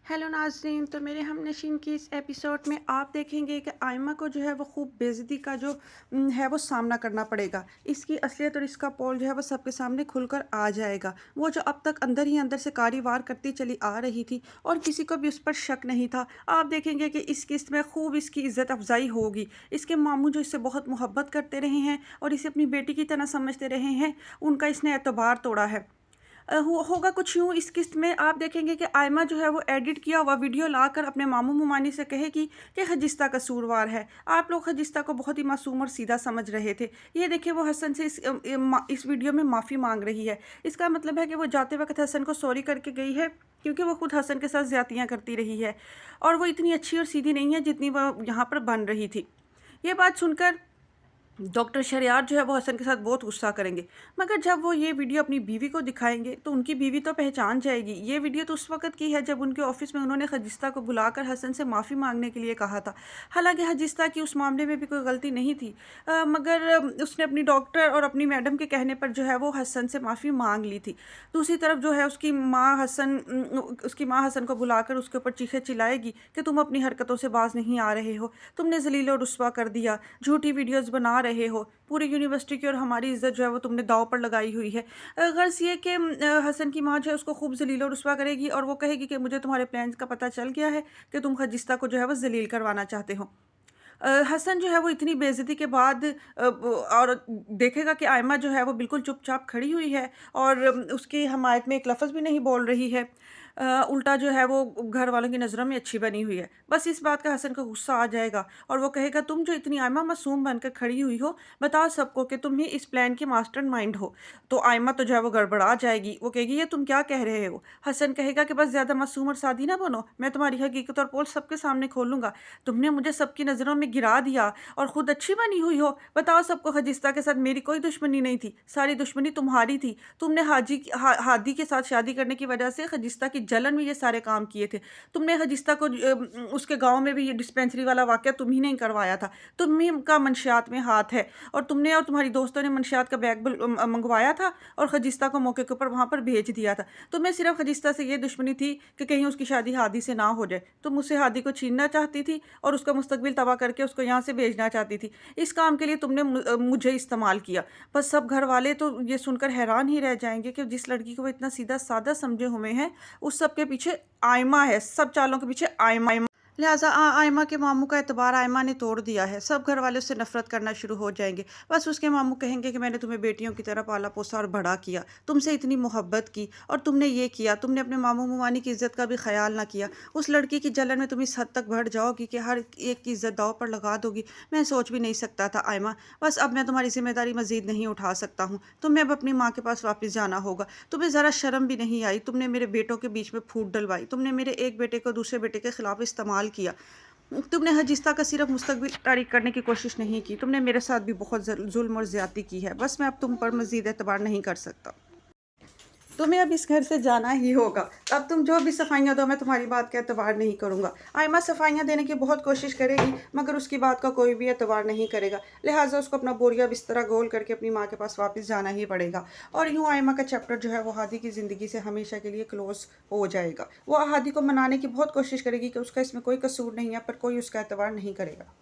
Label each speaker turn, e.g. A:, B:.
A: Hello नाज़रीन। तो मेरे हमनशीन की इस एपिसोड में आप देखेंगे कि आयमा को जो है वो खूब बेइज्जती का जो है वो सामना करना पड़ेगा। इसकी असलियत और इसका पोल जो है वो सबके सामने खुलकर आ जाएगा। वो जो अब तक अंदर ही अंदर से कारीवार करती चली आ रही थी और किसी को भी उस पर शक नहीं था, आप देखेंगे कि इस किस्त में खूब इसकी इज़्ज़त अफजाई होगी। इसके मामू जो इससे बहुत मोहब्बत करते रहे हैं और इसे अपनी बेटी की तरह समझते रहे हैं, उनका इसने एतबार तोड़ा है। होगा कुछ यूँ इस किस्त में आप देखेंगे कि आयमा जो है वो एडिट किया हुआ वीडियो लाकर अपने मामू मुमानी से कहेगी कि खजिस्ता कसूरवार है। आप लोग खजिस्ता को बहुत ही मासूम और सीधा समझ रहे थे। ये देखिए वो हसन से इस वीडियो में माफ़ी मांग रही है। इसका मतलब है कि वो जाते वक्त हसन को सॉरी करके गई है, क्योंकि वो खुद हसन के साथ ज़्यादतियाँ करती रही है और वो इतनी अच्छी और सीधी नहीं है जितनी वो यहाँ पर बन रही थी। ये बात सुनकर डॉक्टर शरियार जो है वो हसन के साथ बहुत गुस्सा करेंगे, मगर जब वो ये वीडियो अपनी बीवी को दिखाएंगे तो उनकी बीवी तो पहचान जाएगी। ये वीडियो तो उस वक्त की है जब उनके ऑफिस में उन्होंने खजिस्ता को बुलाकर हसन से माफ़ी मांगने के लिए कहा था। हालांकि खजिस्ता की उस मामले में भी कोई गलती नहीं थी, मगर उसने अपनी डॉक्टर और अपनी मैडम के कहने पर जो है वो हसन से माफ़ी मांग ली थी। दूसरी तरफ जो है उसकी माँ हसन को बुलाकर उसके ऊपर चीखे चिल्लाएगी कि तुम अपनी हरकतों से बाज नहीं आ रहे हो, तुमने जलील और रुस्वा कर दिया, झूठी वीडियोज़ बना रहे हो, पूरी यूनिवर्सिटी की और हमारी इज़्ज़त जो है वो तुमने दांव पर लगाई हुई है। गर्ज़ ये कि हसन की माँ जो है उसको खूब ज़लील और रुस्वा करेगी और वो कहेगी कि मुझे तुम्हारे प्लान्स का पता चल गया है कि तुम खजिस्ता को जो है वो ज़लील करवाना चाहते हो। हसन जो है वो इतनी बेइज्जती के बाद और देखेगा कि आयमा जो है वो बिल्कुल चुपचाप खड़ी हुई है और उसकी हमायत में एक लफ्ज़ भी नहीं बोल रही है। उल्टा जो है वो घर वालों की नज़रों में अच्छी बनी हुई है। बस इस बात का हसन को गुस्सा आ जाएगा और वो कहेगा तुम जो इतनी आयमा मासूम बनकर खड़ी हुई हो, बताओ सबको कि तुम ही इस प्लान की मास्टरमाइंड हो। तो आयमा तो जो है वो गड़बड़ा जाएगी, वो कहेगी ये तुम क्या कह रहे हो। हसन कहेगा कि बस ज़्यादा मासूम और सादी ना बनो, मैं तुम्हारी हकीकत और पोल सबके सामने खोलूँगा। तुमने मुझे सबकी नज़रों में गिरा दिया और खुद अच्छी बनी हुई हो। बताओ सबको खजिस्ता के साथ मेरी कोई दुश्मनी नहीं थी, सारी दुश्मनी तुम्हारी थी। तुमने हादी के साथ शादी करने की वजह से खजिस्ता की जलन में ये सारे काम किए थे। तुमने खजिस्ता को उसके गाँव में भी ये डिस्पेंसरी वाला वाक़या तुम ही ने करवाया था। तुम ही का मंशियात में हाथ है और तुमने और तुम्हारी दोस्तों ने मंशियात का बैग मंगवाया था और खजिस्ता को मौके के ऊपर वहाँ पर भेज दिया था। तुम्हें सिर्फ खजिस्ता से ये दुश्मनी थी कि कहीं उसकी शादी हादी से ना हो जाए। तुम उससे हादी को छीनना चाहती थी और उसका मुस्तकबिल तबाह करके उसको यहाँ से भेजना चाहती थी। इस काम के लिए तुमने मुझे इस्तेमाल किया। बस सब घर वाले तो ये सुनकर हैरान ही रह जाएंगे कि जिस लड़की को वो इतना सीधा सादा समझे हुए हैं, उस सब के पीछे आयमा है, सब चालों के पीछे आयमा। लिहाजा आयमा के मामू का एतबार आयमा ने तोड़ दिया है। सब घर वाले उससे नफरत करना शुरू हो जाएंगे। बस उसके मामू कहेंगे कि मैंने तुम्हें बेटियों की तरह पाला पोसा और बड़ा किया, तुमसे इतनी मोहब्बत की और तुमने ये किया, तुमने अपने मामू मुमानी की इज्जत का भी ख्याल ना किया। उस लड़की की जलन में तुम इस हद तक बढ़ जाओगी कि हर एक की इज्जत दाव पर लगा दोगी। मैं सोच भी नहीं सकता था आयमा। बस अब मैं तुम्हारी जिम्मेदारी मजीद नहीं उठा सकता हूँ। तुम्हें अब अपनी माँ के पास वापस जाना होगा। तुम्हें ज़रा शर्म भी नहीं आई। तुमने मेरे बेटों के बीच में फूट डलवाई। तुमने मेरे एक बेटे को दूसरे बेटे के खिलाफ इस्तेमाल किया। तुमने हजिस्ता का सिर्फ मुस्तकबिल तारीख करने की कोशिश नहीं की, तुमने मेरे साथ भी बहुत जुल्म और ज़्यादती की है। बस मैं अब तुम पर मज़ीद एतबार नहीं कर सकता। तुम्हें अब इस घर से जाना ही होगा। अब तुम जो भी सफाइयाँ दो, मैं तुम्हारी बात का एतबार नहीं करूँगा। आयमा सफाइयाँ देने की बहुत कोशिश करेगी, मगर उसकी बात का कोई भी एतबार नहीं करेगा। लिहाजा उसको अपना बोरिया बिस्तरा गोल करके अपनी माँ के पास वापस जाना ही पड़ेगा। और यूँ आयमा का चैप्टर जो है वो हादी की ज़िंदगी से हमेशा के लिए क्लोज हो जाएगा। वो हादी को मनाने की बहुत कोशिश करेगी कि उसका इसमें कोई कसूर नहीं है, पर कोई उसका एतबार नहीं करेगा।